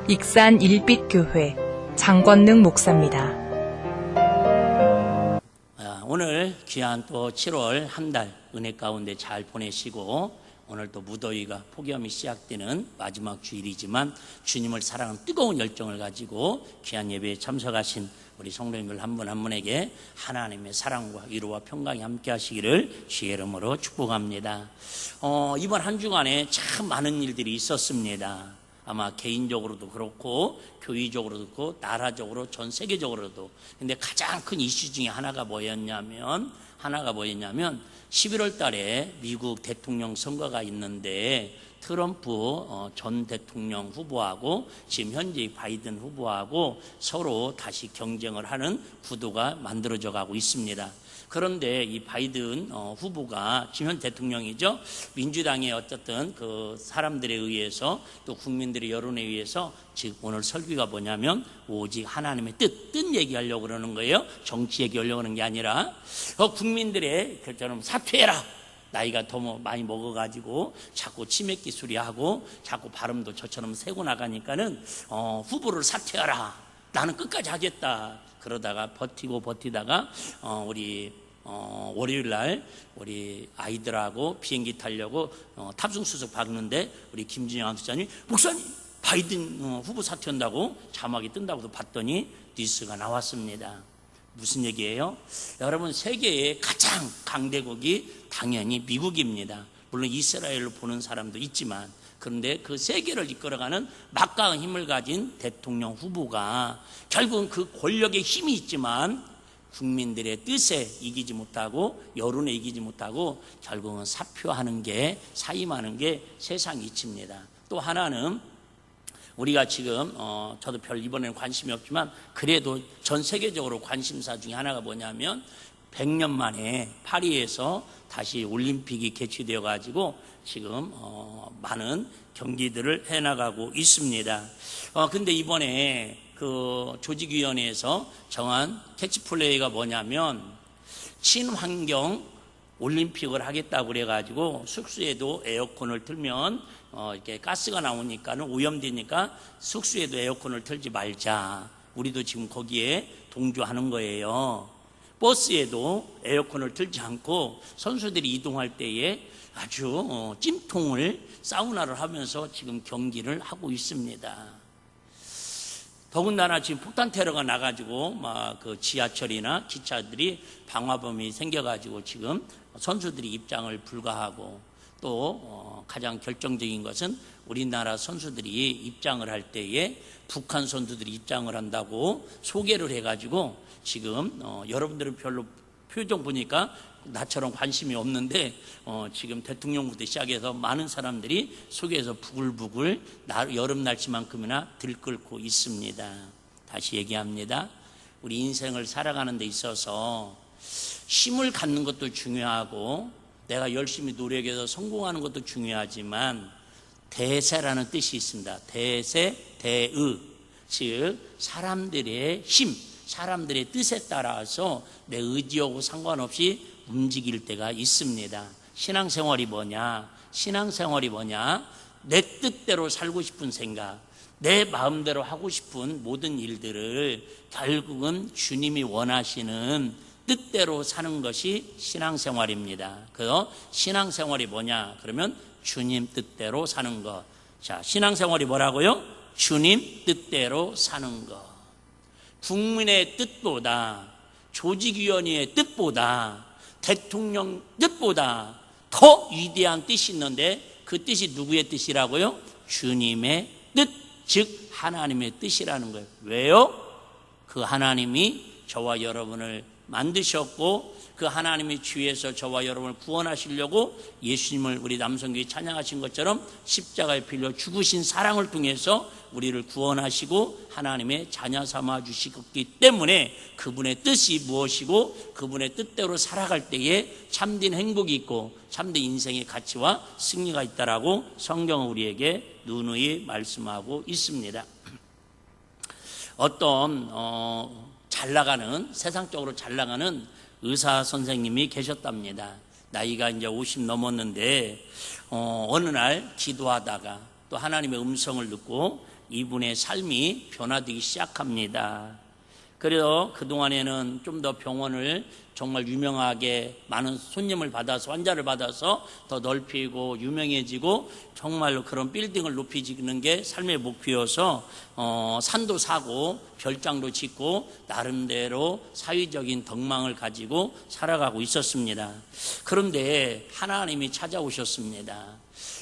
익산 일빛교회 장권능 목사입니다. 오늘 귀한 또 7월 한 달 은혜 가운데 잘 보내시고, 오늘 또 무더위가 폭염이 시작되는 마지막 주일이지만 주님을 사랑하는 뜨거운 열정을 가지고 귀한 예배에 참석하신 우리 성도님들 한 분 한 분에게 하나님의 사랑과 위로와 평강이 함께 하시기를 주의 이름으로 축복합니다. 이번 한 주간에 참 많은 일들이 있었습니다. 아마 개인적으로도 그렇고 교회적으로도 그렇고 나라적으로 전 세계적으로도. 근데 가장 큰 이슈 중에 하나가 뭐였냐면 11월 달에 미국 대통령 선거가 있는데 트럼프 전 대통령 후보하고 지금 현재 바이든 후보하고 서로 다시 경쟁을 하는 구도가 만들어져 가고 있습니다. 그런데 이 바이든 후보가 지금 현 대통령이죠. 민주당의 어쨌든 그 사람들에 의해서 또 국민들의 여론에 의해서 즉 오늘 설교가 뭐냐면 오직 하나님의 뜻 얘기하려고 그러는 거예요. 정치 얘기하려고 하는 게 아니라 국민들의 그처럼 사퇴해라. 나이가 더 많이 먹어가지고 자꾸 치맥 기술이하고 자꾸 발음도 저처럼 새고 나가니까는 후보를 사퇴하라. 나는 끝까지 하겠다. 그러다가 버티다가 우리 월요일날 우리 아이들하고 비행기 타려고 탑승 수속 박는데 우리 김진영 목사님 바이든 후보 사퇴한다고 자막이 뜬다고 봤더니 뉴스가 나왔습니다. 무슨 얘기예요? 여러분, 세계의 가장 강대국이 당연히 미국입니다. 물론 이스라엘로 보는 사람도 있지만, 그런데 그 세계를 이끌어가는 막강한 힘을 가진 대통령 후보가 결국은 그 권력의 힘이 있지만 국민들의 뜻에 이기지 못하고 여론에 이기지 못하고 결국은 사임하는 게 세상 이치입니다. 또 하나는 우리가 지금 저도 별 이번에는 관심이 없지만 그래도 전 세계적으로 관심사 중에 하나가 뭐냐면 100년 만에 파리에서 다시 올림픽이 개최되어 가지고 지금 많은 경기들을 해나가고 있습니다. 근데 이번에 그 조직위원회에서 정한 캐치플레이가 뭐냐면 친환경 올림픽을 하겠다고 그래가지고 숙소에도 에어컨을 틀면 이렇게 가스가 나오니까는 오염되니까 숙소에도 에어컨을 틀지 말자. 우리도 지금 거기에 동조하는 거예요. 버스에도 에어컨을 틀지 않고 선수들이 이동할 때에 아주 찜통을 사우나를 하면서 지금 경기를 하고 있습니다. 더군다나 지금 폭탄 테러가 나가지고 막 그 지하철이나 기차들이 방화범이 생겨가지고 지금 선수들이 입장을 불가하고 또 가장 결정적인 것은 우리나라 선수들이 입장을 할 때에 북한 선수들이 입장을 한다고 소개를 해가지고 지금 여러분들은 별로 표정 보니까 나처럼 관심이 없는데 지금 대통령부터 시작해서 많은 사람들이 속에서 부글부글 여름 날씨만큼이나 들끓고 있습니다. 다시 얘기합니다. 우리 인생을 살아가는 데 있어서 힘을 갖는 것도 중요하고 내가 열심히 노력해서 성공하는 것도 중요하지만 대세라는 뜻이 있습니다. 대세, 대의. 즉 사람들의 힘, 사람들의 뜻에 따라서 내 의지하고 상관없이 움직일 때가 있습니다. 신앙생활이 뭐냐? 내 뜻대로 살고 싶은 생각, 내 마음대로 하고 싶은 모든 일들을 결국은 주님이 원하시는 뜻대로 사는 것이 신앙생활입니다. 그래서 신앙생활이 뭐냐? 그러면 주님 뜻대로 사는 것. 자, 신앙생활이 뭐라고요? 주님 뜻대로 사는 것. 국민의 뜻보다, 조직위원회의 뜻보다, 대통령 뜻보다 더 위대한 뜻이 있는데 그 뜻이 누구의 뜻이라고요? 주님의 뜻, 즉 하나님의 뜻이라는 거예요. 왜요? 그 하나님이 저와 여러분을 만드셨고 그 하나님이 주위에서 저와 여러분을 구원하시려고 예수님을 우리 남성교회 찬양하신 것처럼 십자가에 빌려 죽으신 사랑을 통해서 우리를 구원하시고 하나님의 자녀 삼아 주시기 때문에 그분의 뜻이 무엇이고 그분의 뜻대로 살아갈 때에 참된 행복이 있고 참된 인생의 가치와 승리가 있다라고 성경은 우리에게 누누이 말씀하고 있습니다. 어떤 세상적으로 잘 나가는 의사 선생님이 계셨답니다. 나이가 이제 50 넘었는데 어느 날 기도하다가 또 하나님의 음성을 듣고 이분의 삶이 변화되기 시작합니다. 그래서 그동안에는 좀 더 병원을 정말 유명하게 많은 손님을 받아서 환자를 받아서 더 넓히고 유명해지고 정말로 그런 빌딩을 높이지는 게 삶의 목표여서 산도 사고 별장도 짓고 나름대로 사회적인 덕망을 가지고 살아가고 있었습니다. 그런데 하나님이 찾아오셨습니다.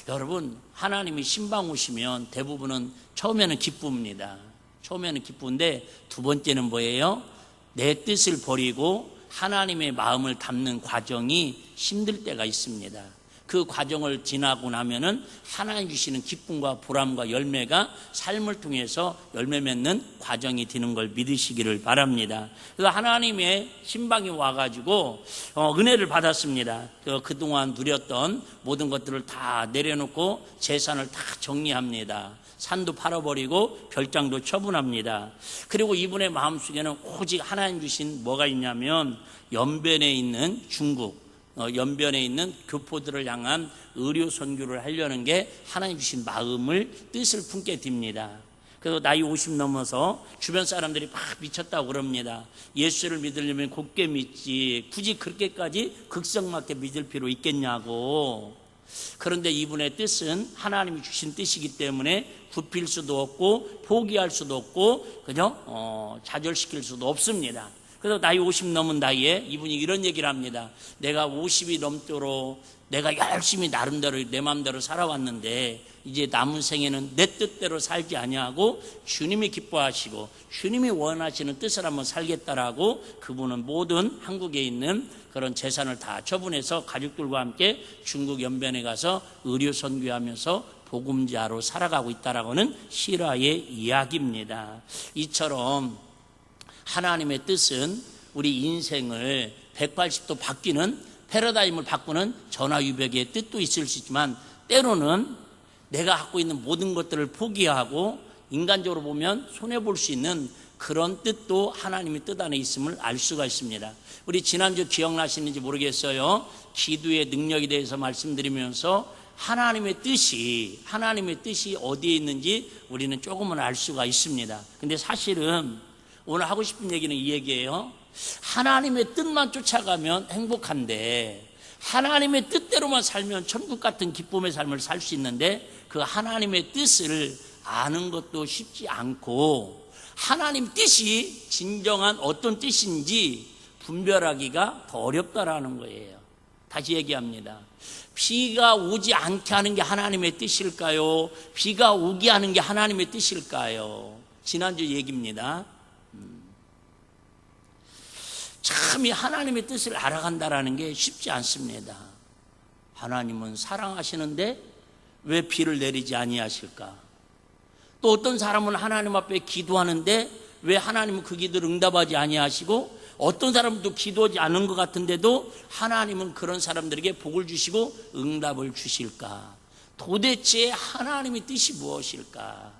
여러분, 하나님이 신방 오시면 대부분은 처음에는 기쁩니다. 처음에는 기쁜데 두 번째는 뭐예요? 내 뜻을 버리고 하나님의 마음을 담는 과정이 힘들 때가 있습니다. 그 과정을 지나고 나면은 하나님 주시는 기쁨과 보람과 열매가 삶을 통해서 열매 맺는 과정이 되는 걸 믿으시기를 바랍니다. 그래서 하나님의 신방이 와가지고 은혜를 받았습니다. 그동안 누렸던 모든 것들을 다 내려놓고 재산을 다 정리합니다. 산도 팔아버리고 별장도 처분합니다. 그리고 이분의 마음속에는 오직 하나님 주신 뭐가 있냐면 연변에 있는 중국, 연변에 있는 교포들을 향한 의료 선교를 하려는 게 하나님 주신 마음을 뜻을 품게 됩니다. 그래서 나이 50 넘어서 주변 사람들이 막 미쳤다고 그럽니다. 예수를 믿으려면 곱게 믿지 굳이 그렇게까지 극성맞게 믿을 필요 있겠냐고. 그런데 이분의 뜻은 하나님이 주신 뜻이기 때문에 굽힐 수도 없고 포기할 수도 없고 그죠? 좌절시킬 수도 없습니다. 그래서 나이 50 넘은 나이에 이분이 이런 얘기를 합니다. 내가 50이 넘도록 내가 열심히 나름대로 내 마음대로 살아왔는데 이제 남은 생에는 내 뜻대로 살지 아니하고 주님이 기뻐하시고 주님이 원하시는 뜻을 한번 살겠다라고 그분은 모든 한국에 있는 그런 재산을 다 처분해서 가족들과 함께 중국 연변에 가서 의료 선교하면서 복음자로 살아가고 있다라고는 실화의 이야기입니다. 이처럼 하나님의 뜻은 우리 인생을 180도 바뀌는 패러다임을 바꾸는 전화위복의 뜻도 있을 수 있지만 때로는 내가 갖고 있는 모든 것들을 포기하고 인간적으로 보면 손해볼 수 있는 그런 뜻도 하나님의 뜻 안에 있음을 알 수가 있습니다. 우리 지난주 기억나시는지 모르겠어요. 기도의 능력에 대해서 말씀드리면서 하나님의 뜻이 어디에 있는지 우리는 조금은 알 수가 있습니다. 근데 사실은 오늘 하고 싶은 얘기는 이 얘기예요. 하나님의 뜻만 쫓아가면 행복한데 하나님의 뜻대로만 살면 천국 같은 기쁨의 삶을 살 수 있는데 그 하나님의 뜻을 아는 것도 쉽지 않고 하나님 뜻이 진정한 어떤 뜻인지 분별하기가 더 어렵다라는 거예요. 다시 얘기합니다. 비가 오지 않게 하는 게 하나님의 뜻일까요? 비가 오게 하는 게 하나님의 뜻일까요? 지난주 얘기입니다. 참 이 하나님의 뜻을 알아간다라는 게 쉽지 않습니다. 하나님은 사랑하시는데 왜 비를 내리지 아니하실까? 또 어떤 사람은 하나님 앞에 기도하는데 왜 하나님은 그 기도를 응답하지 아니하시고 어떤 사람도 기도하지 않은 것 같은데도 하나님은 그런 사람들에게 복을 주시고 응답을 주실까? 도대체 하나님의 뜻이 무엇일까?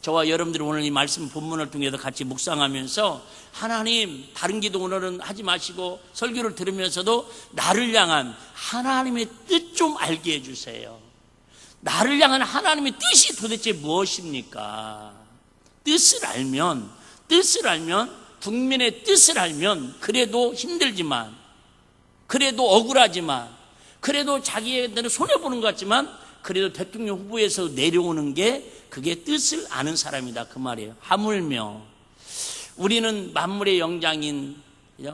저와 여러분들이 오늘 이 말씀 본문을 통해서 같이 묵상하면서 하나님 다른 기도 오늘은 하지 마시고 설교를 들으면서도 나를 향한 하나님의 뜻 좀 알게 해주세요. 나를 향한 하나님의 뜻이 도대체 무엇입니까? 뜻을 알면 국민의 뜻을 알면 그래도 힘들지만 그래도 억울하지만 그래도 자기들은 손해보는 것 같지만 그래도 대통령 후보에서 내려오는 게 그게 뜻을 아는 사람이다 그 말이에요. 하물며 우리는 만물의 영장인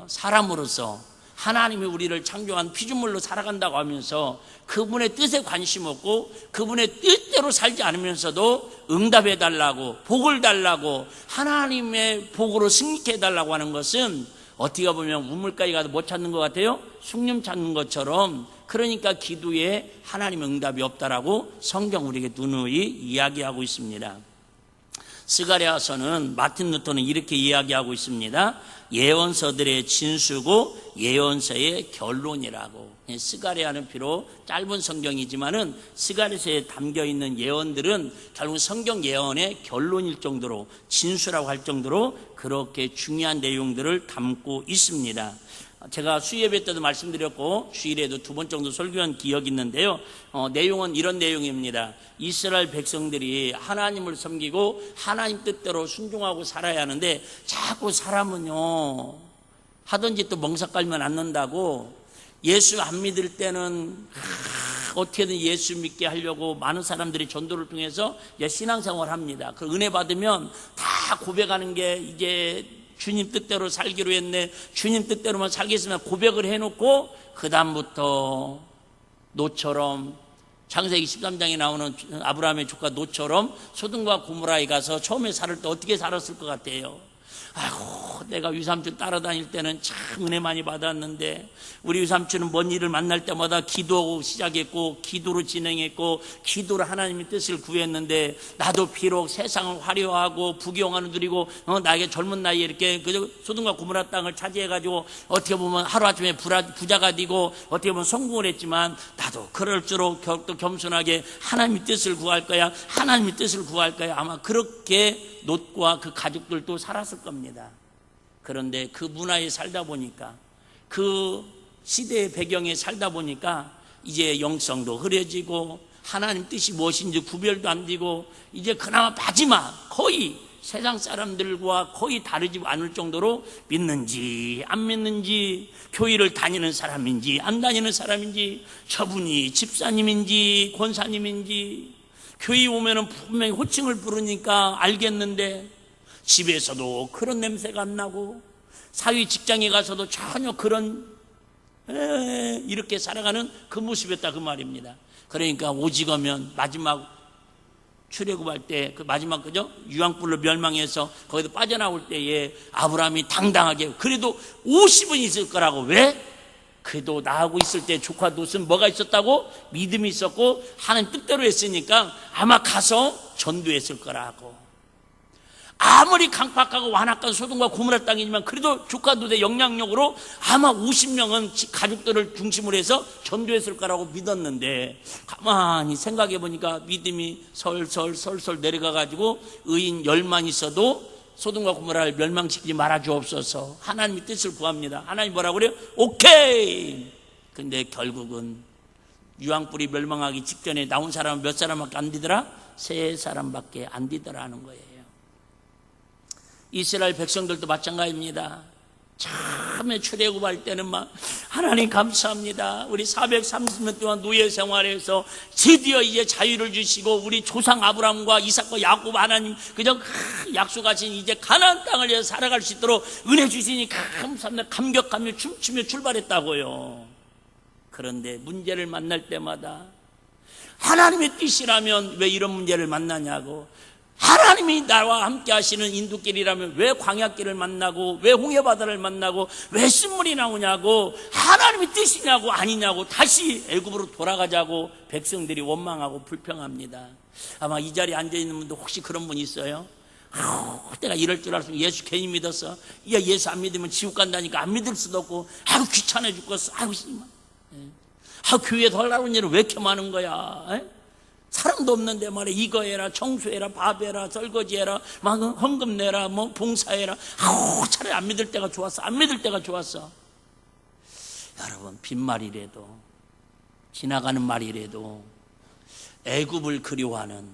사람으로서 하나님이 우리를 창조한 피조물로 살아간다고 하면서 그분의 뜻에 관심 없고 그분의 뜻대로 살지 않으면서도 응답해 달라고 복을 달라고 하나님의 복으로 승리케 해달라고 하는 것은 어떻게 보면 우물가에 가도 못 찾는 것 같아요. 숭늉 찾는 것처럼 그러니까 기도에 하나님의 응답이 없다라고 성경 우리에게 누누이 이야기하고 있습니다. 스가랴서는 마틴 루터는 이렇게 이야기하고 있습니다. 예언서들의 진수고 예언서의 결론이라고. 스가랴는 비록 짧은 성경이지만은 스가랴서에 담겨있는 예언들은 결국 성경 예언의 결론일 정도로 진수라고 할 정도로 그렇게 중요한 내용들을 담고 있습니다. 제가 수예배 때도 말씀드렸고 주일에도 2번 정도 설교한 기억이 있는데요. 내용은 이런 내용입니다. 이스라엘 백성들이 하나님을 섬기고 하나님 뜻대로 순종하고 살아야 하는데 자꾸 사람은요 하던 짓도 멍석 깔면 앉는다고 예수 안 믿을 때는 어떻게든 예수 믿게 하려고 많은 사람들이 전도를 통해서 이제 신앙생활을 합니다. 그 은혜 받으면 다 고백하는 게 이제 주님 뜻대로 살기로 했네, 주님 뜻대로만 살겠으면 고백을 해놓고 그 다음부터 노처럼 창세기 13장에 나오는 아브라함의 조카 노처럼 소돔과 고모라에 가서 처음에 살을 때 어떻게 살았을 것 같아요? 아이고, 내가 유삼촌 따라다닐 때는 참 은혜 많이 받았는데 우리 유삼촌은 뭔 일을 만날 때마다 기도하고 시작했고 기도로 진행했고 기도로 하나님의 뜻을 구했는데 나도 비록 세상을 화려하고 부귀영화를 누리고 나에게 젊은 나이에 이렇게 그저 소돔과 고모라 땅을 차지해가지고 어떻게 보면 하루아침에 부자가 되고 어떻게 보면 성공을 했지만 나도 그럴수록 또 겸손하게 하나님의 뜻을 구할 거야, 하나님의 뜻을 구할 거야. 아마 그렇게 롯과 그 가족들도 살았을 겁니다. 그런데 그 문화에 살다 보니까 그 시대의 배경에 살다 보니까 이제 영성도 흐려지고 하나님 뜻이 무엇인지 구별도 안 되고 이제 그나마 마지막 거의 세상 사람들과 거의 다르지 않을 정도로 믿는지 안 믿는지, 교회를 다니는 사람인지 안 다니는 사람인지, 저분이 집사님인지 권사님인지, 교회 오면은 분명히 호칭을 부르니까 알겠는데 집에서도 그런 냄새가 안 나고 사위 직장에 가서도 전혀 그런 이렇게 살아가는 그 모습이었다 그 말입니다. 그러니까 오직하면 마지막 출애굽할 때 그 마지막 그죠? 유황불로 멸망해서 거기서 빠져나올 때에 아브라함이 당당하게 그래도 50은 있을 거라고. 왜? 그래도 나하고 있을 때 조카 롯은 뭐가 있었다고? 믿음이 있었고 하나님 뜻대로 했으니까 아마 가서 전도했을 거라고. 아무리 강팍하고 완악한 소돔과 고모라 땅이지만 그래도 조카 롯의 영향력으로 아마 50명은 가족들을 중심으로 해서 전도했을 거라고 믿었는데 가만히 생각해 보니까 믿음이 설설 내려가 가지고 의인 10만 있어도 소돔과 고모라를 멸망시키지 말아 주옵소서. 하나님의 뜻을 구합니다. 하나님 뭐라고 그래요? 오케이. 근데 결국은 유황불이 멸망하기 직전에 나온 사람은 몇 사람밖에 안 되더라? 3사람밖에 안 되더라는 거예요. 이스라엘 백성들도 마찬가지입니다. 처음에 출애굽할 때는 막 하나님 감사합니다. 우리 430년 동안 노예 생활에서 드디어 이제 자유를 주시고 우리 조상 아브라함과 이삭과 야곱 하나님 그저 약속하신 이제 가나안 땅을 위해서 살아갈 수 있도록 은혜 주시니 감사합니다. 감격하며 춤추며 출발했다고요. 그런데 문제를 만날 때마다 하나님의 뜻이라면 왜 이런 문제를 만나냐고. 하나님이 나와 함께 하시는 인도길이라면 왜 광야길을 만나고 왜 홍해바다를 만나고 왜 쓴물이 나오냐고. 하나님의 뜻이냐고 아니냐고. 다시 애굽으로 돌아가자고 백성들이 원망하고 불평합니다. 아마 이 자리에 앉아있는 분도 혹시 그런 분 있어요? 내가 이럴 줄 알았으면 예수 괜히 믿었어. 야, 예수 안 믿으면 지옥 간다니까 안 믿을 수도 없고 아유 귀찮아 죽겠어. 아유 교회에 더 나오는 일은 왜 이렇게 많은 거야. 사람도 없는데 말이야. 이거 해라, 청소해라, 밥 해라, 설거지 해라, 막 헌금 내라, 뭐 봉사해라. 차라리 안 믿을 때가 좋았어. 안 믿을 때가 좋았어. 여러분, 빈말이라도 지나가는 말이라도 애굽을 그리워하는,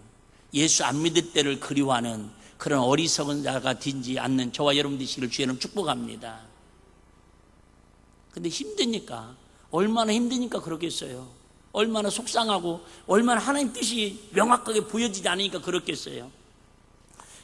예수 안 믿을 때를 그리워하는 그런 어리석은 자가 되지 않는 저와 여러분 되시기를 주의 이름 축복합니다. 근데 힘드니까, 얼마나 힘드니까 그러겠어요. 얼마나 속상하고 얼마나 하나님 뜻이 명확하게 보여지지 않으니까 그렇겠어요.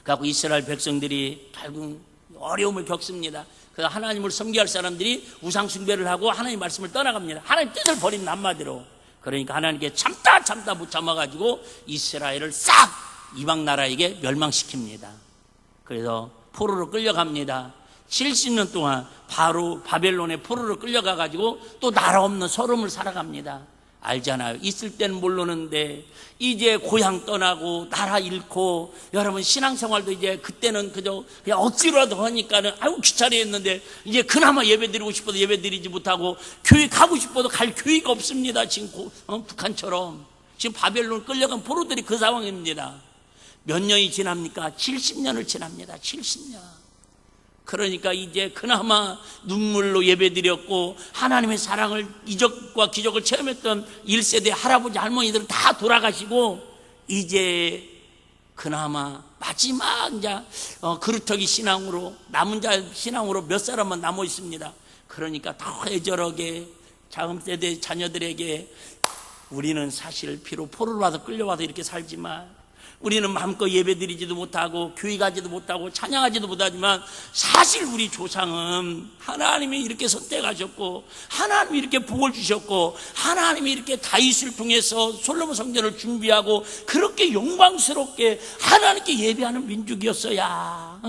그래서 이스라엘 백성들이 결국 어려움을 겪습니다. 그래서 하나님을 섬기할 사람들이 우상 숭배를 하고 하나님 말씀을 떠나갑니다. 하나님 뜻을 버리는 한마디로. 그러니까 하나님께 참다 못 참아가지고 이스라엘을 싹 이방 나라에게 멸망시킵니다. 그래서 포로로 끌려갑니다. 70년 동안 바로 바벨론의 포로로 끌려가가지고 또 나라 없는 서름을 살아갑니다. 알잖아요. 있을 때는 모르는데 이제 고향 떠나고 나라 잃고 여러분 신앙생활도 이제 그때는 그냥 억지로라도 하니까는 아유 귀찮게 했는데 이제 그나마 예배드리고 싶어도 예배드리지 못하고 교회 가고 싶어도 갈 교회가 없습니다. 지금 북한처럼 지금 바벨론 끌려간 포로들이 그 상황입니다. 몇 년이 지납니까? 70년을 지납니다. 70년. 그러니까 이제 그나마 눈물로 예배드렸고 하나님의 사랑을 이적과 기적을 체험했던 1세대 할아버지 할머니들은 다 돌아가시고 이제 그나마 마지막 이제 그루터기 신앙으로 남은 자 신앙으로 몇 사람만 남아 있습니다. 그러니까 더 애절하게 다음 세대 자녀들에게 우리는 사실 비록 포로를 와서 끌려와서 이렇게 살지만 우리는 마음껏 예배드리지도 못하고 교회 가지도 못하고 찬양하지도 못하지만 사실 우리 조상은 하나님이 이렇게 선택하셨고 하나님이 이렇게 복을 주셨고 하나님이 이렇게 다윗을 통해서 솔로몬 성전을 준비하고 그렇게 영광스럽게 하나님께 예배하는 민족이었어야.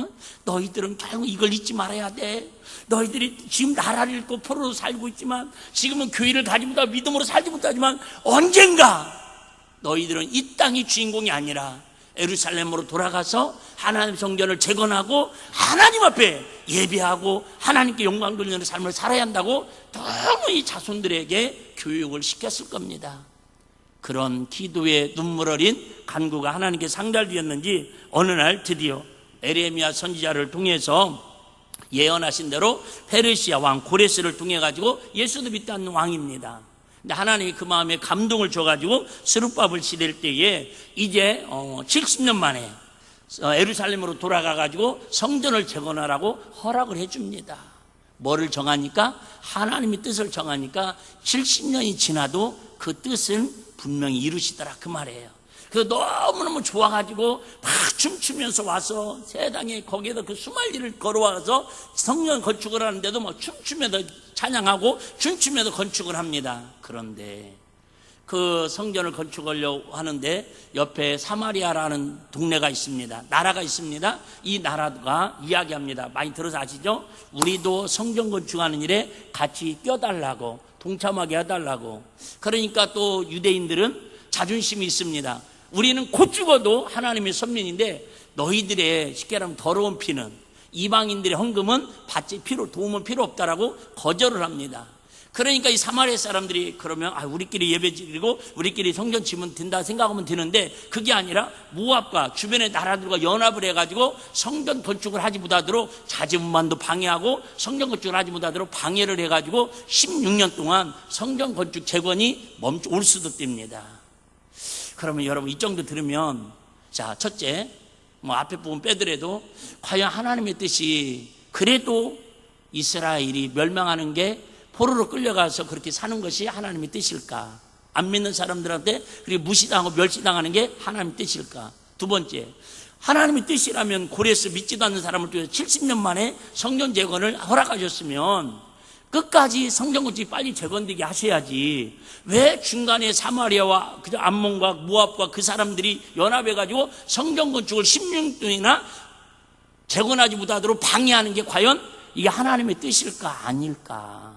너희들은 결국 이걸 잊지 말아야 돼. 너희들이 지금 나라를 잃고 포로로 살고 있지만 지금은 교회를 가지 못하고 믿음으로 살지 못하지만 언젠가 너희들은 이 땅이 주인공이 아니라 예루살렘으로 돌아가서 하나님 성전을 재건하고 하나님 앞에 예배하고 하나님께 영광 돌리는 삶을 살아야 한다고 너무 이 자손들에게 교육을 시켰을 겁니다. 그런 기도의 눈물 어린 간구가 하나님께 상달되었는지 어느 날 드디어 에레미야 선지자를 통해서 예언하신 대로 페르시아 왕 고레스를 통해 가지고 예수도 믿는 왕입니다. 근데 하나님이 그 마음에 감동을 줘가지고 스룹바벨 시대일 때에 이제 70년 만에 예루살렘으로 돌아가가지고 성전을 재건하라고 허락을 해줍니다. 뭐를 정하니까? 하나님의 뜻을 정하니까 70년이 지나도 그 뜻은 분명히 이루시더라 그 말이에요. 그래서 너무너무 좋아가지고 막 춤추면서 와서 세상에 거기에다 그 수말리를 걸어와서 성전 건축을 하는데도 뭐 춤추면서 찬양하고 춤추면서 건축을 합니다. 그런데 그 성전을 건축하려고 하는데 옆에 사마리아라는 동네가 있습니다. 나라가 있습니다. 이 나라가 이야기합니다. 많이 들어서 아시죠? 우리도 성전 건축하는 일에 같이 껴달라고 동참하게 해달라고. 그러니까 또 유대인들은 자존심이 있습니다. 우리는 곧 죽어도 하나님의 선민인데 너희들의 쉽게 말하면 더러운 피는 이방인들의 헌금은 받지 도움은 필요 없다라고 거절을 합니다. 그러니까 이 사마리아 사람들이 그러면 우리끼리 예배 드리고 우리끼리 성전 지면 된다 생각하면 되는데 그게 아니라 모압과 주변의 나라들과 연합을 해가지고 성전 건축을 하지 못하도록 자재문만도 방해하고 성전 건축을 하지 못하도록 방해를 해가지고 16년 동안 성전 건축 재건이 올 수도 띱니다. 그러면 여러분 이 정도 들으면 자 첫째 앞에 부분 빼더라도 과연 하나님의 뜻이 그래도 이스라엘이 멸망하는 게 포로로 끌려가서 그렇게 사는 것이 하나님의 뜻일까? 안 믿는 사람들한테 그렇게 무시당하고 멸시당하는 게 하나님의 뜻일까? 두 번째, 하나님의 뜻이라면 고레스 믿지도 않는 사람을 통해서 70년 만에 성전 재건을 허락하셨으면 끝까지 성전 건축이 빨리 재건되게 하셔야지 왜 중간에 사마리아와 암몬과 모압과 그 사람들이 연합해가지고 성전 건축을 16년 동안이나 재건하지 못하도록 방해하는 게 과연 이게 하나님의 뜻일까 아닐까?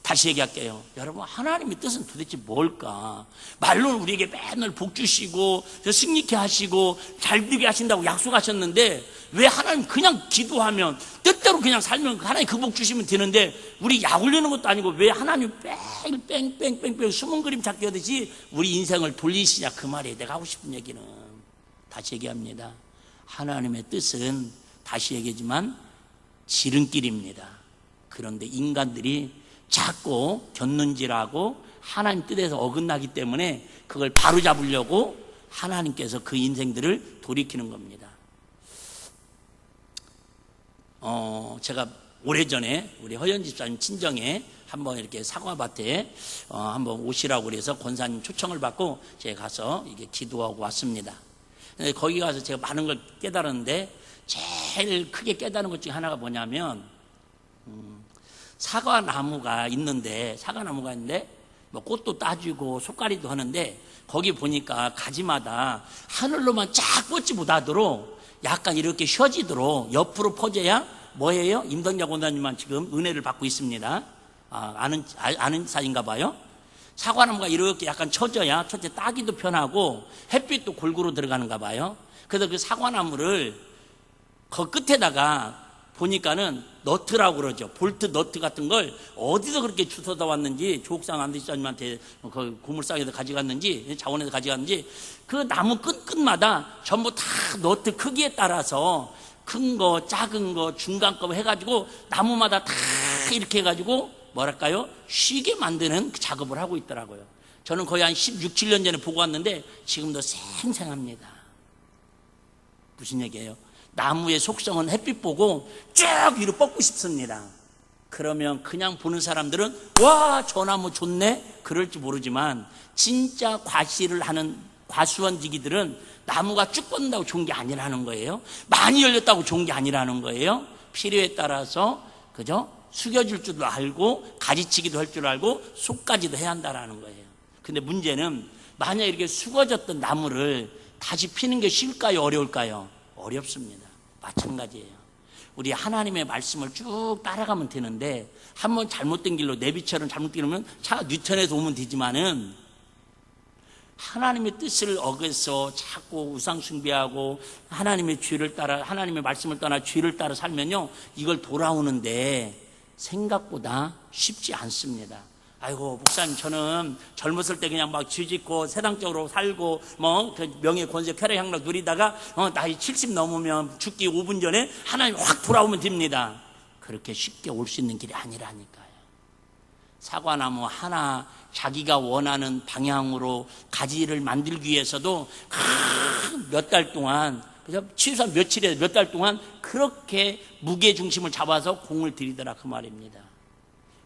다시 얘기할게요. 여러분 하나님의 뜻은 도대체 뭘까? 말로는 우리에게 맨날 복 주시고 승리케 하시고 잘 되게 하신다고 약속하셨는데 왜 하나님 그냥 기도하면 뜻대로 그냥 살면 하나님 그 복 주시면 되는데 우리 약 올리는 것도 아니고 왜 하나님 뺑뺑뺑뺑뺑 숨은 그림 찾기 하듯이 우리 인생을 돌리시냐 그 말이에요. 내가 하고 싶은 얘기는 다시 얘기합니다. 하나님의 뜻은 다시 얘기하지만 지름길입니다. 그런데 인간들이 자꾸 곁눈질하고 하나님 뜻에서 어긋나기 때문에 그걸 바로잡으려고 하나님께서 그 인생들을 돌이키는 겁니다. 제가 오래전에 우리 허연 집사님 친정에 한번 이렇게 사과밭에 한번 오시라고 그래서 권사님 초청을 받고 제가 가서 이게 기도하고 왔습니다. 근데 거기 가서 제가 많은 걸 깨달았는데 제일 크게 깨달은 것 중에 하나가 뭐냐면 사과나무가 있는데 뭐 꽃도 따주고 속가리도 하는데 거기 보니까 가지마다 하늘로만 쫙 뻗지 못하도록 약간 이렇게 휘어지도록 옆으로 퍼져야 뭐예요? 임덕자 권사님만 지금 은혜를 받고 있습니다. 아는 사이인가 봐요. 사과나무가 이렇게 약간 쳐져야 첫째 따기도 편하고 햇빛도 골고루 들어가는가 봐요. 그래서 그 사과나무를 그 끝에다가 보니까는 너트라고 그러죠. 볼트 너트 같은 걸 어디서 그렇게 주워다 왔는지 조옥상 안대사님한테 그 고물상에서 가져갔는지 자원에서 가져갔는지 그 나무 끝끝마다 전부 다 너트 크기에 따라서 큰 거, 작은 거, 중간 거 해가지고 나무마다 다 이렇게 해가지고 뭐랄까요? 쉬게 만드는 그 작업을 하고 있더라고요. 저는 거의 한 16, 17년 전에 보고 왔는데 지금도 생생합니다. 무슨 얘기예요? 나무의 속성은 햇빛 보고 쭉 위로 뻗고 싶습니다. 그러면 그냥 보는 사람들은 와, 저 나무 좋네? 그럴지 모르지만 진짜 과실을 하는 과수원지기들은 나무가 쭉 뻗는다고 좋은 게 아니라는 거예요. 많이 열렸다고 좋은 게 아니라는 거예요. 필요에 따라서 그죠? 숙여줄 줄도 알고 가지치기도 할 줄 알고 속까지도 해야 한다라는 거예요. 근데 문제는 만약 이렇게 수거졌던 나무를 다시 피는 게 쉬울까요? 어려울까요? 어렵습니다. 마찬가지예요. 우리 하나님의 말씀을 쭉 따라가면 되는데 한번 잘못된 길로 내비처럼 잘못된 길로 오면 차 뉴턴에서 오면 되지만은 하나님의 뜻을 어겨서 자꾸 우상 숭배하고 하나님의 죄를 따라 하나님의 말씀을 떠나 죄를 따라 살면요 이걸 돌아오는데 생각보다 쉽지 않습니다. 아이고 목사님 저는 젊었을 때 그냥 막 쥐짓고 세상적으로 살고 뭐 명예 권세 쾌락 향락 누리다가 나이 70 넘으면 죽기 5분 전에 하나님 확 돌아오면 됩니다. 그렇게 쉽게 올 수 있는 길이 아니라니까요. 사과나무 하나 자기가 원하는 방향으로 가지를 만들기 위해서도 몇 달 동안 최소한 며칠에 몇 달 동안 그렇게 무게 중심을 잡아서 공을 들이더라 그 말입니다.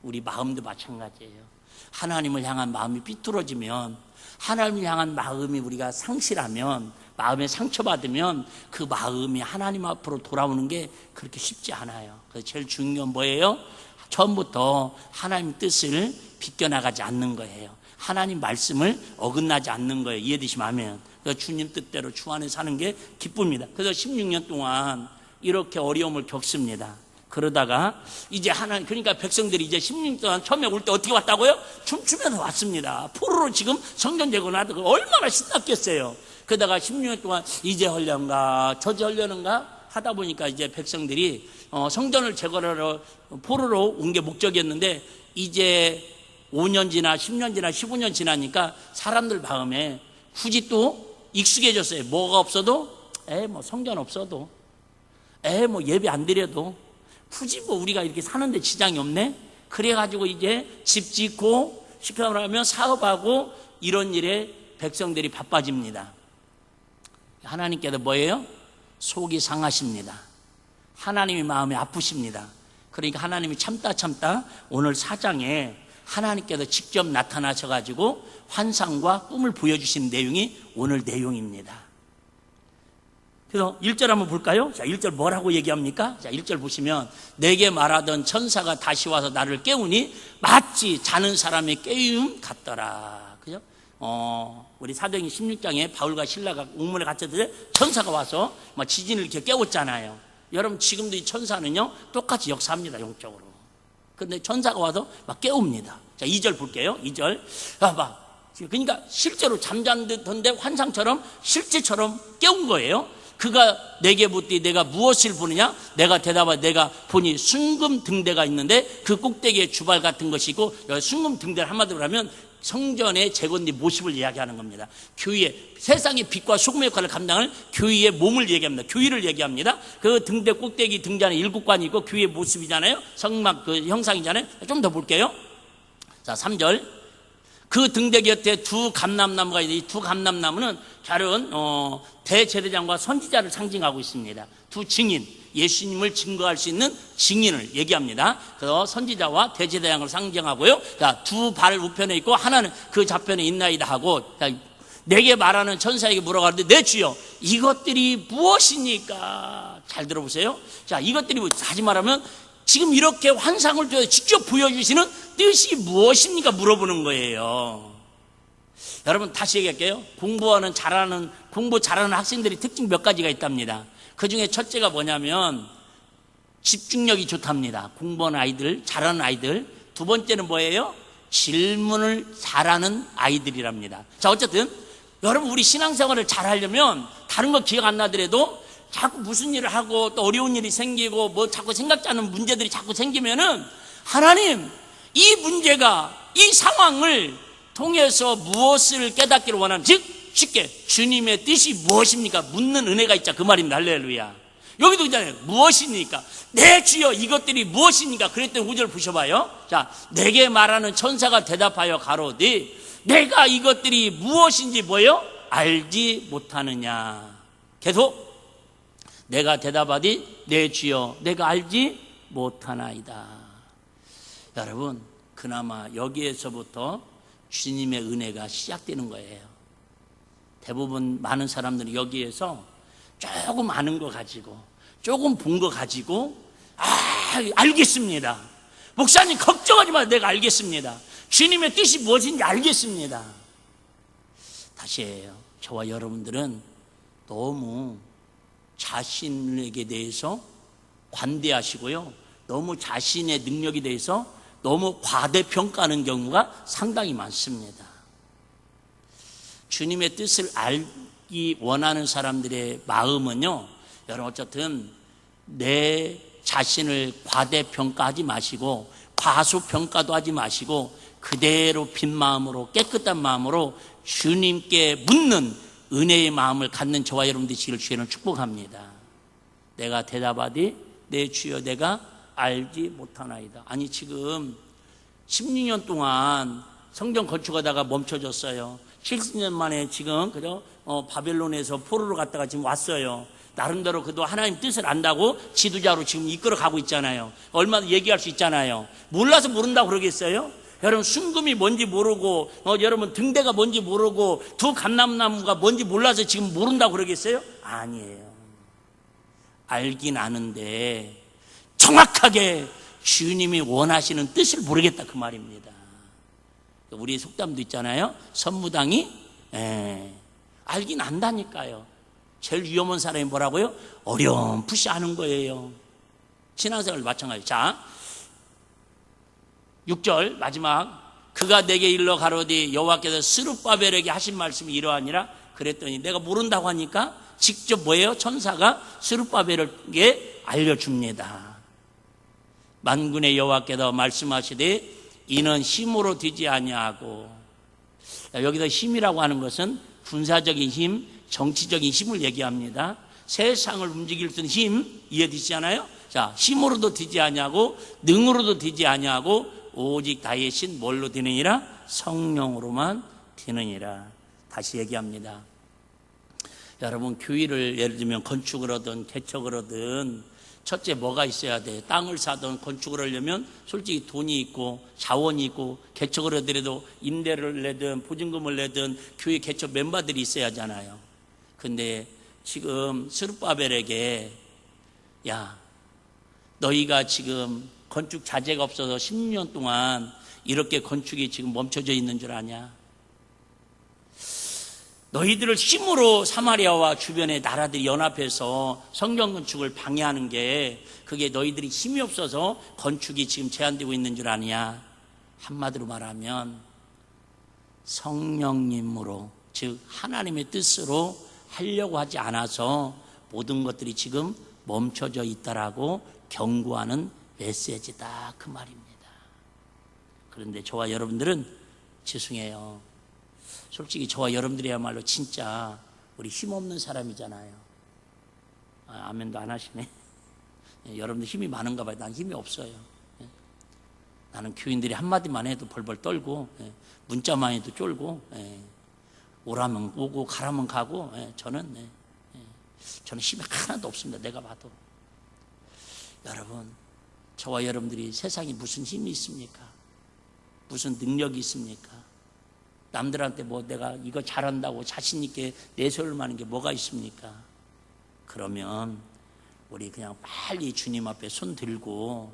우리 마음도 마찬가지예요. 하나님을 향한 마음이 삐뚤어지면 하나님을 향한 마음이 우리가 상실하면 마음에 상처받으면 그 마음이 하나님 앞으로 돌아오는 게 그렇게 쉽지 않아요. 그래서 제일 중요한 건 뭐예요? 처음부터 하나님 뜻을 비껴나가지 않는 거예요. 하나님 말씀을 어긋나지 않는 거예요. 이해되시면 아멘. 그래서 주님 뜻대로 주 안에 사는 게 기쁩니다. 그래서 16년 동안 이렇게 어려움을 겪습니다. 그러다가 이제 하나님, 그러니까 백성들이 이제 16년 동안 처음에 올 때 어떻게 왔다고요? 춤추면서 왔습니다. 포로로 지금 성전 재건하다가 얼마나 신났겠어요. 그러다가 16년 동안 이제 하려는가 저제 하려는가 하다 보니까 이제 백성들이 성전을 재건하러 포로로 온 게 목적이었는데 이제 5년 지나 10년 지나 15년 지나니까 사람들 마음에 굳이 또 익숙해졌어요. 뭐가 없어도 뭐 성전 없어도 뭐 예배 안 드려도 굳이 뭐 우리가 이렇게 사는데 지장이 없네. 그래가지고 이제 집 짓고 시켜나가면 사업하고 이런 일에 백성들이 바빠집니다. 하나님께서 뭐예요? 속이 상하십니다. 하나님의 마음이 아프십니다. 그러니까 하나님이 참다 오늘 4장에 하나님께서 직접 나타나셔가지고 환상과 꿈을 보여주시는 내용이 오늘 내용입니다. 그래서 1절 한번 볼까요? 자, 1절 뭐라고 얘기합니까? 자, 1절 보시면 내게 말하던 천사가 다시 와서 나를 깨우니 마치 자는 사람의 깨움 같더라. 그죠? 우리 사도행전 16장에 바울과 신라가 옥문에 갇혔을 때 천사가 와서 막 지진을 이렇게 깨웠잖아요. 여러분 지금도 이 천사는요 똑같이 역사합니다. 영적으로. 근데 천사가 와서 막 깨웁니다. 자, 2절 볼게요. 2절. 그러니까 실제로 잠잠던데 환상처럼 실제처럼 깨운 거예요. 그가 내게 묻되 내가 무엇을 보느냐? 내가 대답하되 내가 보니 순금 등대가 있는데 그 꼭대기에 주발 같은 것이 있고 순금 등대를 한마디로 하면 성전의 재건의 모습을 이야기하는 겁니다. 교회, 세상의 빛과 소금의 역할을 감당할 교회의 몸을 얘기합니다. 교회를 얘기합니다. 그 등대 꼭대기 등잔에 일국관이 있고 교회의 모습이잖아요. 성막 그 형상이잖아요. 좀 더 볼게요. 자, 3절. 그 등대 곁에 두 감람나무가 있는데 이 두 감람나무는 다른 대제사장과 선지자를 상징하고 있습니다. 두 증인, 예수님을 증거할 수 있는 증인을 얘기합니다. 그래서 선지자와 대제사장을 상징하고요. 두 발 우편에 있고 하나는 그 좌편에 있나이다 하고 내게 말하는 천사에게 물어가는데 내 주여 이것들이 무엇이니까? 잘 들어보세요. 자, 이것들이 다시 말하면 지금 이렇게 환상을 통해서 직접 보여주시는 뜻이 무엇입니까? 물어보는 거예요. 여러분 다시 얘기할게요. 공부 잘하는 학생들이 특징 몇 가지가 있답니다. 그 중에 첫째가 뭐냐면 집중력이 좋답니다. 공부하는 아이들, 잘하는 아이들. 두 번째는 뭐예요? 질문을 잘하는 아이들이랍니다. 자, 어쨌든 여러분 우리 신앙생활을 잘하려면 다른 거 기억 안 나더라도 자꾸 무슨 일을 하고 또 어려운 일이 생기고 뭐 자꾸 생각지 않은 문제들이 자꾸 생기면은 하나님 이 문제가 이 상황을 통해서 무엇을 깨닫기를 원하는 즉 쉽게 주님의 뜻이 무엇입니까? 묻는 은혜가 있자 그 말입니다. 할렐루야. 여기도 있잖아요. 무엇입니까? 내 주여 이것들이 무엇입니까? 그랬더니 5절 보셔봐요. 자, 내게 말하는 천사가 대답하여 가로되 내가 이것들이 무엇인지 뭐요? 알지 못하느냐. 계속 내가 대답하되 내 주여 내가 알지 못하나이다. 여러분, 그나마 여기에서부터 주님의 은혜가 시작되는 거예요. 대부분 많은 사람들이 여기에서 조금 아는 거 가지고, 조금 본 거 가지고, 알겠습니다. 목사님 걱정하지 마, 내가 알겠습니다. 주님의 뜻이 무엇인지 알겠습니다. 다시 해요. 저와 여러분들은 너무 자신에게 대해서 관대하시고요, 너무 자신의 능력에 대해서 너무 과대평가하는 경우가 상당히 많습니다. 주님의 뜻을 알기 원하는 사람들의 마음은요, 여러분 어쨌든 내 자신을 과대평가하지 마시고 과소평가도 하지 마시고 그대로 빈 마음으로 깨끗한 마음으로 주님께 묻는 은혜의 마음을 갖는 저와 여러분들이 되시기를 주의는 축복합니다. 내가 대답하되 내 주여 내가 알지 못하나이다. 아니 지금 16년 동안 성전 건축하다가 멈춰졌어요. 70년 만에 지금 그죠? 바벨론에서 포로로 갔다가 지금 왔어요. 나름대로 그도 하나님 뜻을 안다고 지도자로 지금 이끌어 가고 있잖아요. 얼마나 얘기할 수 있잖아요. 몰라서 모른다고 그러겠어요? 여러분 순금이 뭔지 모르고 여러분 등대가 뭔지 모르고 두 감람나무가 뭔지 몰라서 지금 모른다고 그러겠어요? 아니에요. 알긴 아는데 정확하게 주님이 원하시는 뜻을 모르겠다 그 말입니다. 우리 속담도 있잖아요. 선무당이 알긴 안다니까요. 제일 위험한 사람이 뭐라고요? 어렴풋이 아는 거예요. 신앙생활 마찬가지. 자, 6절 마지막 그가 내게 일러 가로되 여호와께서 스룹바벨에게 하신 말씀이 이러하니라. 그랬더니 내가 모른다고 하니까 직접 뭐예요? 천사가 스룹바벨에게 알려줍니다. 만군의 여호와께서 말씀하시되 이는 힘으로 되지 아니하고, 여기서 힘이라고 하는 것은 군사적인 힘, 정치적인 힘을 얘기합니다. 세상을 움직일 수 있는 힘 이해되시잖아요? 자, 힘으로도 되지 아니하고 능으로도 되지 아니하고 오직 다의 신 뭘로 되느니라? 성령으로만 되느니라. 다시 얘기합니다. 여러분 교회를 예를 들면 건축을 하든 개척을 하든 첫째 뭐가 있어야 돼? 땅을 사든 건축을 하려면 솔직히 돈이 있고 자원이 있고 개척을 하더라도 임대를 내든 보증금을 내든 교회 개척 멤버들이 있어야 하잖아요. 근데 지금 스룹바벨에게 야 너희가 지금 건축 자재가 없어서 16년 동안 이렇게 건축이 지금 멈춰져 있는 줄 아냐? 너희들을 힘으로 사마리아와 주변의 나라들이 연합해서 성경 건축을 방해하는 게 그게 너희들이 힘이 없어서 건축이 지금 제한되고 있는 줄 아냐? 한마디로 말하면 성령님으로 즉 하나님의 뜻으로 하려고 하지 않아서 모든 것들이 지금 멈춰져 있다라고 경고하는 메시지다 그 말입니다. 그런데 저와 여러분들은 죄송해요. 솔직히 저와 여러분들이야말로 진짜 우리 힘없는 사람이잖아요. 아멘도 안 하시네. 여러분들 힘이 많은가 봐요. 난 힘이 없어요. 나는 교인들이 한마디만 해도 벌벌 떨고 문자만 해도 쫄고 오라면 오고 가라면 가고 저는 힘이 하나도 없습니다. 내가 봐도. 여러분 저와 여러분들이 세상에 무슨 힘이 있습니까? 무슨 능력이 있습니까? 남들한테 뭐 내가 이거 잘한다고 자신 있게 내세울 만한 게 뭐가 있습니까? 그러면 우리 그냥 빨리 주님 앞에 손 들고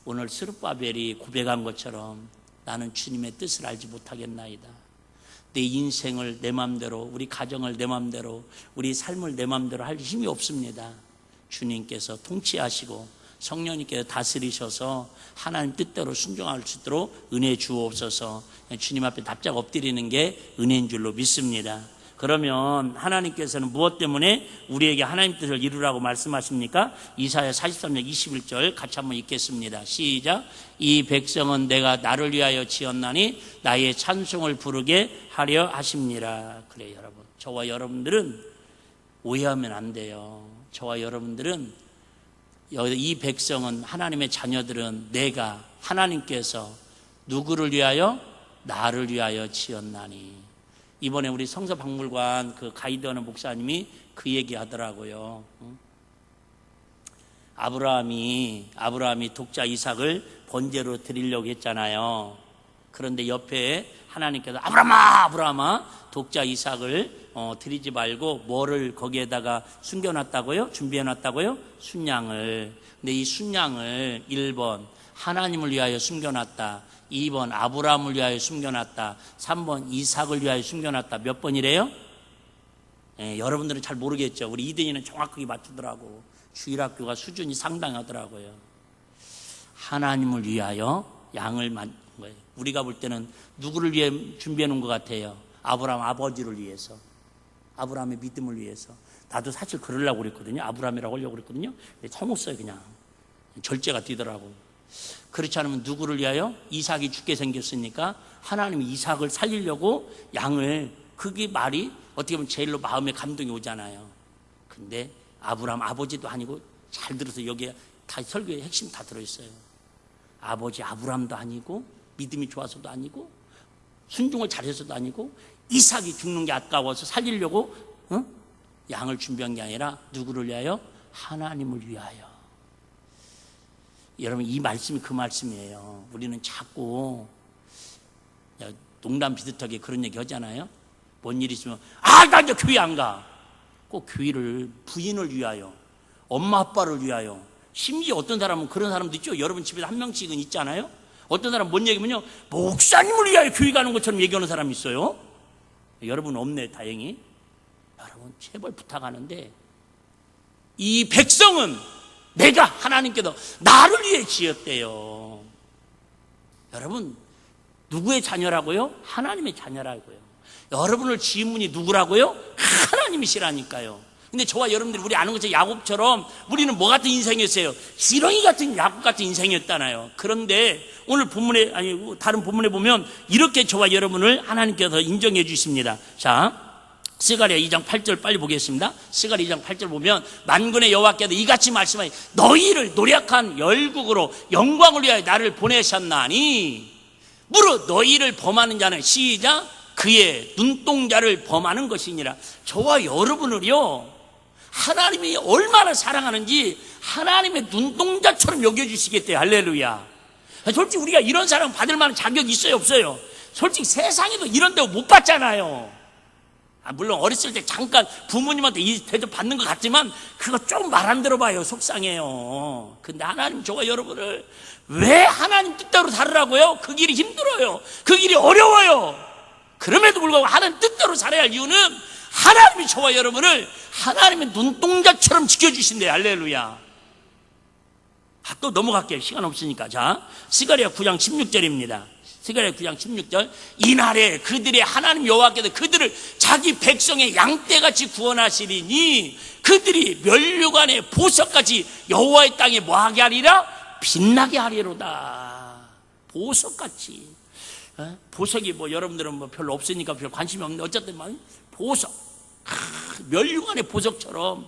오늘 스룹바벨이 고백한 것처럼 나는 주님의 뜻을 알지 못하겠나이다. 내 인생을 내 맘대로, 우리 가정을 내 맘대로, 우리 삶을 내 맘대로 할 힘이 없습니다. 주님께서 통치하시고 성령님께서 다스리셔서 하나님 뜻대로 순종할 수 있도록 은혜 주옵소서. 주님 앞에 납작 엎드리는 게 은혜인 줄로 믿습니다. 그러면 하나님께서는 무엇 때문에 우리에게 하나님 뜻을 이루라고 말씀하십니까? 이사야 43장 21절 같이 한번 읽겠습니다. 시작. 이 백성은 내가 나를 위하여 지었나니 나의 찬송을 부르게 하려 하십니라. 그래요 여러분, 저와 여러분들은 오해하면 안 돼요. 저와 여러분들은 이 백성은 하나님의 자녀들은 내가 하나님께서 누구를 위하여? 나를 위하여 지었나니. 이번에 우리 성서박물관 그 가이드하는 목사님이 그 얘기 하더라고요. 아브라함이 독자 이삭을 번제로 드리려고 했잖아요. 그런데 옆에 하나님께서 아브라함아 독자 이삭을 드리지 말고 뭐를 거기에다가 숨겨놨다고요? 준비해놨다고요? 순양을. 근데 이 순양을 1번 하나님을 위하여 숨겨놨다, 2번 아브라함을 위하여 숨겨놨다, 3번 이삭을 위하여 숨겨놨다. 몇 번이래요? 여러분들은 잘 모르겠죠. 우리 이든이는 정확하게 맞추더라고. 주일학교가 수준이 상당하더라고요. 하나님을 위하여 양을 만든 거예요. 우리가 볼 때는 누구를 위해 준비해 놓은 것 같아요? 아브라함 아버지를 위해서, 아브라함의 믿음을 위해서. 나도 사실 그러려고 그랬거든요. 아브라함이라고 하려고 그랬거든요. 근데 처먹었어요. 그냥 절제가 되더라고. 그렇지 않으면 누구를 위하여? 이삭이 죽게 생겼으니까 하나님이 이삭을 살리려고 양을, 그게 말이 어떻게 보면 제일로 마음에 감동이 오잖아요. 근데 아브라함 아버지도 아니고, 잘 들어서 여기에 다 설교의 핵심 다 들어있어요. 아버지 아브라함도 아니고, 믿음이 좋아서도 아니고, 순종을 잘해서도 아니고, 이삭이 죽는 게 아까워서 살리려고 양을 준비한 게 아니라 누구를 위하여? 하나님을 위하여. 여러분, 이 말씀이 그 말씀이에요. 우리는 자꾸 농담 비슷하게 그런 얘기 하잖아요. 뭔 일 있으면 나 이제 교회 안 가. 꼭 교회를 부인을 위하여, 엄마 아빠를 위하여, 심지어 어떤 사람은 그런 사람도 있죠. 여러분 집에서 한 명씩은 있잖아요. 어떤 사람은 뭔 얘기면요, 목사님을 위하여 교회 가는 것처럼 얘기하는 사람이 있어요. 여러분 없네, 다행히. 여러분 제발 부탁하는데, 이 백성은 내가 하나님께서 나를 위해 지었대요. 여러분 누구의 자녀라고요? 하나님의 자녀라고요. 여러분을 지은 분이 누구라고요? 하나님이시라니까요. 근데 저와 여러분들이 우리 아는 것처럼 야곱처럼 우리는 뭐 같은 인생이었어요? 지렁이 같은 야곱 같은 인생이었잖아요. 그런데 오늘 본문에, 아니 다른 본문에 보면 이렇게 저와 여러분을 하나님께서 인정해 주십니다. 자, 스가랴 2장 8절 빨리 보겠습니다. 스가랴 2장 8절 보면 만군의 여호와께서 이같이 말씀하니 너희를 노력한 열국으로 영광을 위하여 나를 보내셨나니 무릇 너희를 범하는 자는 시작 그의 눈동자를 범하는 것이니라. 저와 여러분을요, 하나님이 얼마나 사랑하는지 하나님의 눈동자처럼 여겨주시겠대요. 할렐루야. 솔직히 우리가 이런 사랑 받을 만한 자격이 있어요, 없어요? 솔직히 세상에도 이런 데 못 받잖아요. 물론 어렸을 때 잠깐 부모님한테 이 대접 받는 것 같지만 그거 좀 말 안 들어봐요. 속상해요. 근데 하나님 저와 여러분을 왜 하나님 뜻대로 살으라고요? 그 길이 힘들어요. 그 길이 어려워요. 그럼에도 불구하고 하나님 뜻대로 살아야 할 이유는 하나님이 저와 여러분을 하나님의 눈동자처럼 지켜주신대요. 할렐루야. 또 넘어갈게요. 시간 없으니까. 자, 스가랴 9장 16절입니다. 스가랴 9장 16절. 이날에 그들의 하나님 여호와께서 그들을 자기 백성의 양떼같이 구원하시리니 그들이 면류관의 보석같이 여호와의 땅에 뭐하게 하리라? 빛나게 하리로다. 보석같이. 보석이 뭐 여러분들은 뭐 별로 없으니까 별 관심이 없는데 어쨌든 막 보석, 면류관의 보석처럼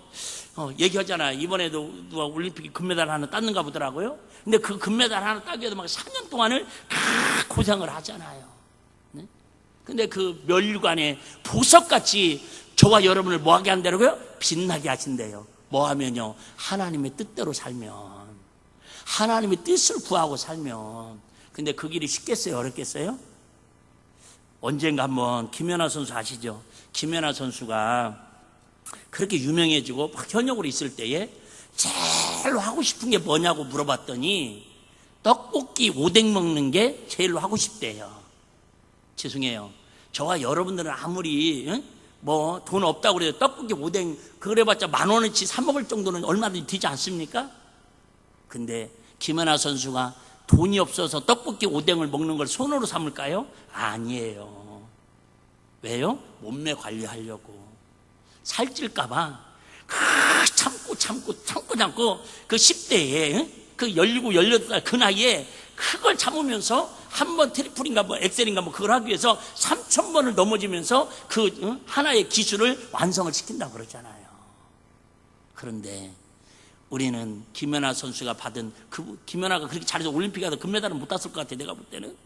얘기하잖아요. 이번에도 누가 올림픽 금메달 하나 땄는가 보더라고요. 근데 그 금메달 하나 따기 위해서 막 4년 동안을 고생을 하잖아요. 네? 근데 그 면류관의 보석같이 저와 여러분을 뭐하게 한다고요? 빛나게 하신대요. 뭐하면요? 하나님의 뜻대로 살면, 하나님의 뜻을 구하고 살면. 근데 그 길이 쉽겠어요? 어렵겠어요? 언젠가 한번 김연아 선수 아시죠? 김연아 선수가 그렇게 유명해지고 막 현역으로 있을 때에 제일 하고 싶은 게 뭐냐고 물어봤더니 떡볶이 오뎅 먹는 게 제일 하고 싶대요. 죄송해요. 저와 여러분들은 아무리 뭐 돈 없다고 그래도 떡볶이 오뎅 그래봤자 10,000원어치 사 먹을 정도는 얼마든지 되지 않습니까? 근데 김연아 선수가 돈이 없어서 떡볶이 오뎅을 먹는 걸 손으로 삼을까요? 아니에요. 왜요? 몸매 관리하려고. 살찔까봐 참고 그 10대에 그 17, 18살 그 나이에 그걸 참으면서 한 번 트리플인가 뭐 엑셀인가 뭐 그걸 하기 위해서 3,000번을 넘어지면서 그 하나의 기술을 완성을 시킨다고 그러잖아요. 그런데 우리는 김연아 선수가 받은 김연아가 그렇게 잘해서 올림픽에 가서 금메달은 못 땄을 것 같아. 내가 볼 때는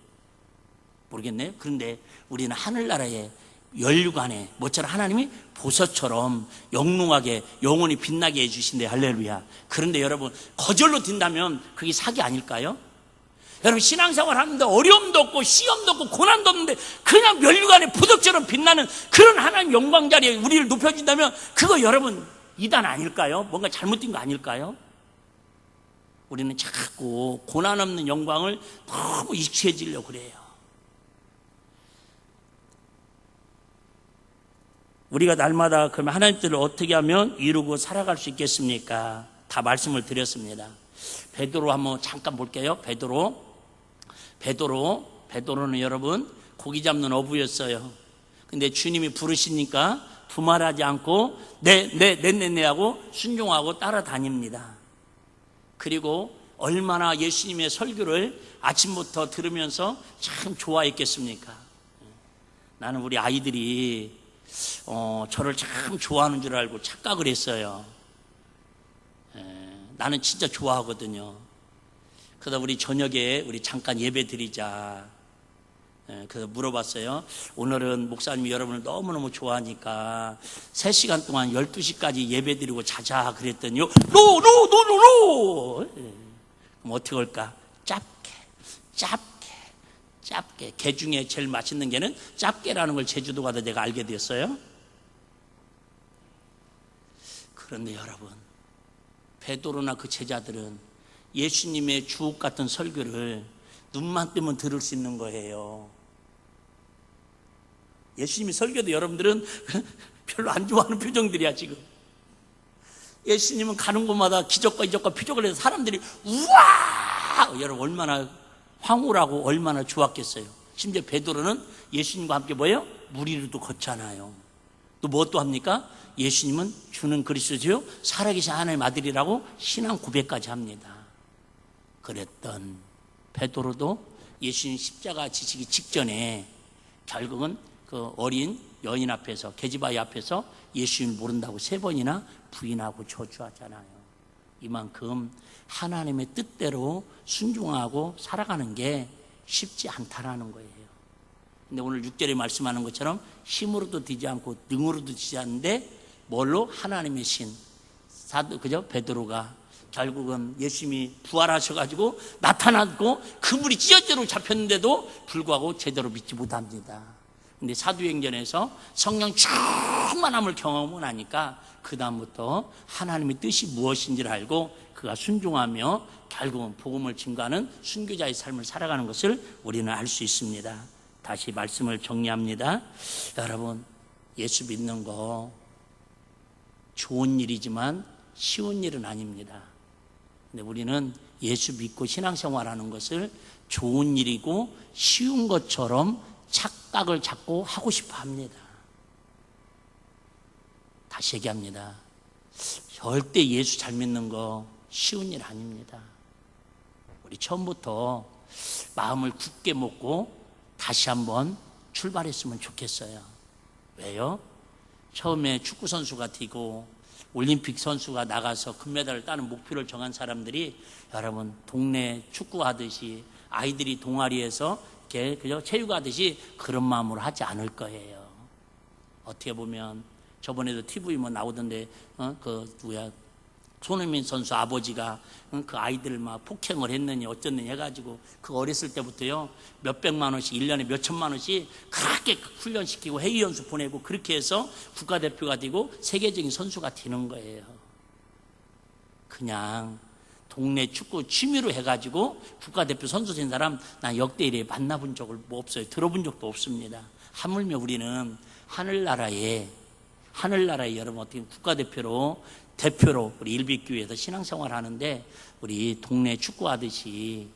모르겠네요. 그런데 우리는 하늘나라의 연류관에 모처럼 하나님이 보석처럼 영롱하게 영원히 빛나게 해주신대. 할렐루야. 그런데 여러분, 거절로 든다면 그게 사기 아닐까요? 여러분, 신앙생활 하는데 어려움도 없고 시험도 없고 고난도 없는데 그냥 면류관에 보석처럼 빛나는 그런 하나님 영광 자리에 우리를 높여준다면 그거 여러분 이단 아닐까요? 뭔가 잘못된 거 아닐까요? 우리는 자꾸 고난 없는 영광을 너무 익숙해지려고 그래요. 우리가 날마다 그러면 하나님 뜻을 어떻게 하면 이루고 살아갈 수 있겠습니까? 다 말씀을 드렸습니다. 베드로 한번 잠깐 볼게요. 베드로는 여러분 고기 잡는 어부였어요. 근데 주님이 부르시니까 두말하지 않고 네 하고 순종하고 따라다닙니다. 그리고 얼마나 예수님의 설교를 아침부터 들으면서 참 좋아했겠습니까? 나는 우리 아이들이 저를 참 좋아하는 줄 알고 착각을 했어요. 나는 진짜 좋아하거든요. 그러다 우리 저녁에 우리 잠깐 예배 드리자. 그래서 물어봤어요. 오늘은 목사님이 여러분을 너무너무 좋아하니까 3시간 동안 12시까지 예배 드리고 자자 그랬더니요. 노! 그럼 어떻게 할까? 짧게. 게 중에 제일 맛있는 게는 짧게라는 걸 제주도 가서 내가 알게 됐어요. 그런데 여러분, 베드로나 그 제자들은 예수님의 주옥 같은 설교를 눈만 뜨면 들을 수 있는 거예요. 예수님이 설교도 여러분들은 별로 안 좋아하는 표정들이야 지금. 예수님은 가는 곳마다 기적과 이적과 표적을 해서 사람들이 우와! 여러분 얼마나 황홀하고 얼마나 좋았겠어요. 심지어 베드로는 예수님과 함께 뭐예요? 물 위로도 걷잖아요. 또 뭐 또 합니까? 예수님은 주는 그리스도요 살아계신 하나님의 아들이라고 신앙 고백까지 합니다. 그랬던 베드로도 예수님 십자가 지시기 직전에 결국은 그 어린 여인 앞에서 계집아이 앞에서 예수님을 모른다고 3번이나 부인하고 저주하잖아요. 이만큼 하나님의 뜻대로 순종하고 살아가는 게 쉽지 않다라는 거예요. 근데 오늘 6절에 말씀하는 것처럼 힘으로도 되지 않고 능으로도 되지 않는데 뭘로? 하나님의 신 그죠? 베드로가 결국은 예수님이 부활하셔가지고 나타났고 그물이 찢어지도록 잡혔는데도 불구하고 제대로 믿지 못합니다. 근데 사도행전에서 성령 충만함을 경험을 하니까 그 다음부터 하나님의 뜻이 무엇인지를 알고 그가 순종하며 결국은 복음을 증거하는 순교자의 삶을 살아가는 것을 우리는 알 수 있습니다. 다시 말씀을 정리합니다. 여러분, 예수 믿는 거 좋은 일이지만 쉬운 일은 아닙니다. 근데 우리는 예수 믿고 신앙생활하는 것을 좋은 일이고 쉬운 것처럼 착각을 자꾸 하고 싶어 합니다. 다시 얘기합니다. 절대 예수 잘 믿는 거 쉬운 일 아닙니다. 우리 처음부터 마음을 굳게 먹고 다시 한번 출발했으면 좋겠어요. 왜요? 처음에 축구 선수가 뛰고 올림픽 선수가 나가서 금메달을 따는 목표를 정한 사람들이 여러분 동네 축구하듯이 아이들이 동아리에서 이렇게 그저 체육하듯이 그런 마음으로 하지 않을 거예요. 어떻게 보면 저번에도 TV 뭐 나오던데 손흥민 선수 아버지가 그 아이들을 막 폭행을 했느니 어쩌느니 해가지고 그 어렸을 때부터요 몇백만 원씩 1년에 몇천만 원씩 그렇게 훈련시키고 해외 연수 보내고 그렇게 해서 국가대표가 되고 세계적인 선수가 되는 거예요. 그냥 동네 축구 취미로 해가지고 국가대표 선수 된 사람 난 역대 이래 만나본 적을 없어요. 들어본 적도 없습니다. 하물며 우리는 하늘나라에 여러분 어떻게 국가대표로 우리 일빛교회에서 신앙생활 하는데 우리 동네 축구하듯이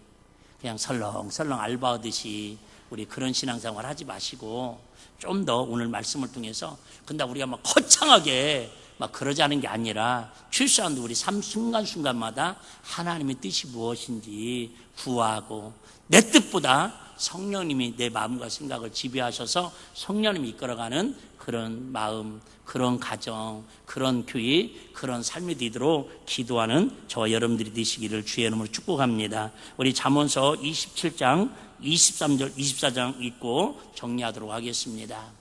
그냥 설렁설렁 알바하듯이 우리 그런 신앙생활 하지 마시고 좀 더 오늘 말씀을 통해서 근데 우리가 막 거창하게 막 그러자는 게 아니라 출소한도 우리 삶 순간순간마다 하나님의 뜻이 무엇인지 구하고 내 뜻보다 성령님이 내 마음과 생각을 지배하셔서 성령님이 이끌어가는 그런 마음, 그런 가정, 그런 교회, 그런 삶이 되도록 기도하는 저와 여러분들이 되시기를 주의 이름으로 축복합니다. 우리 잠언서 27장 23절 24장 읽고 정리하도록 하겠습니다.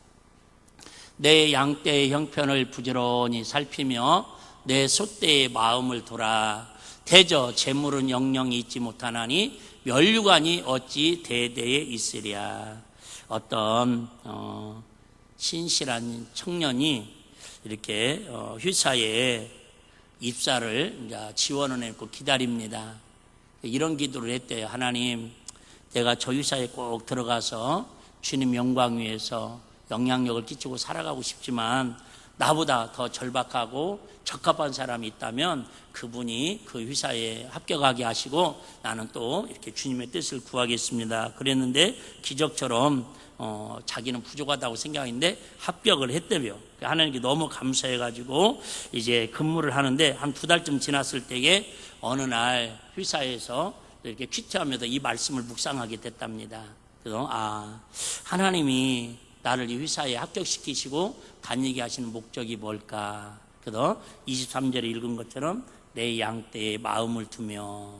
내 양떼의 형편을 부지런히 살피며 내 소떼의 마음을 돌아 대저 재물은 영영이 있지 못하나니 면류관이 어찌 대대에 있으랴. 어떤 신실한 청년이 이렇게 회사에 입사를 이제 지원을 했고 기다립니다. 이런 기도를 했대요. 하나님, 내가 저 회사에 꼭 들어가서 주님 영광 위해서 영향력을 끼치고 살아가고 싶지만 나보다 더 절박하고 적합한 사람이 있다면 그분이 그 회사에 합격하게 하시고 나는 또 이렇게 주님의 뜻을 구하겠습니다. 그랬는데 기적처럼 자기는 부족하다고 생각했는데 합격을 했대요. 하나님께 너무 감사해가지고 이제 근무를 하는데 한 2달쯤 지났을 때에 어느 날 회사에서 이렇게 퀴트하면서 이 말씀을 묵상하게 됐답니다. 그래서 하나님이 나를 이 회사에 합격시키시고 다니게 하시는 목적이 뭘까? 그래서 23절에 읽은 것처럼 내 양떼에 마음을 두며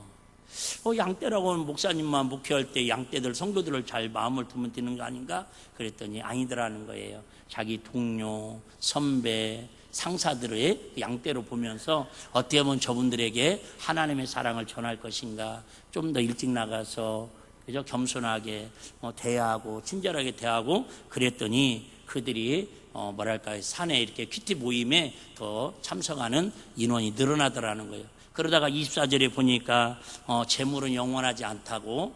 양떼라고 하면 목사님만 목회할 때 양떼들 성도들을 잘 마음을 두면 되는 거 아닌가? 그랬더니 아니더라는 거예요. 자기 동료, 선배, 상사들의 양떼로 보면서 어떻게 보면 저분들에게 하나님의 사랑을 전할 것인가, 좀 더 일찍 나가서 그저 겸손하게 대하고 친절하게 대하고 그랬더니 그들이 산에 이렇게 큐티 모임에 더 참석하는 인원이 늘어나더라는 거예요. 그러다가 24절에 보니까 재물은 영원하지 않다고,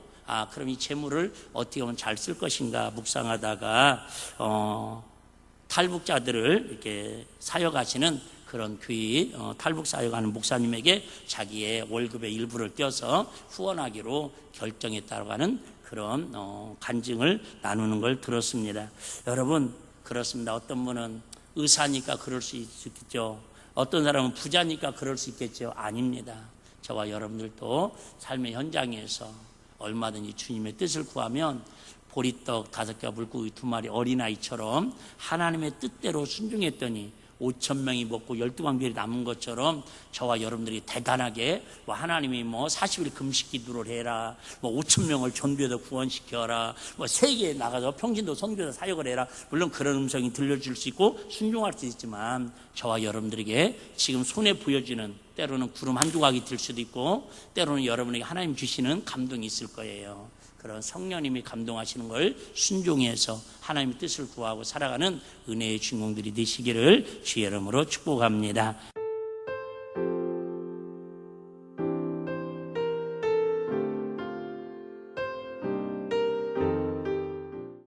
그럼 이 재물을 어떻게 하면 잘 쓸 것인가 묵상하다가 탈북자들을 이렇게 사역하시는 그런 교회 탈북 사역하는 목사님에게 자기의 월급의 일부를 떼어서 후원하기로 결정했다고 하는 그런 간증을 나누는 걸 들었습니다. 여러분, 그렇습니다. 어떤 분은 의사니까 그럴 수 있겠죠. 어떤 사람은 부자니까 그럴 수 있겠죠. 아닙니다. 저와 여러분들도 삶의 현장에서 얼마든지 주님의 뜻을 구하면 보리떡 5개와 물고기 2마리 어린아이처럼 하나님의 뜻대로 순종했더니 5,000명이 먹고 12광별이 남은 것처럼 저와 여러분들이 대단하게 하나님이 40일 금식 기도를 해라, 5,000명을 전도해서 구원시켜라, 세계에 나가서 평신도 선교사 사역을 해라. 물론 그런 음성이 들려줄 수 있고 순종할 수 있지만 저와 여러분들에게 지금 손에 보여지는 때로는 구름 한 조각이 될 수도 있고 때로는 여러분에게 하나님 주시는 감동이 있을 거예요. 그런 성령님이 감동하시는 걸 순종해서 하나님의 뜻을 구하고 살아가는 은혜의 주인공들이 되시기를 주의 이름으로 축복합니다.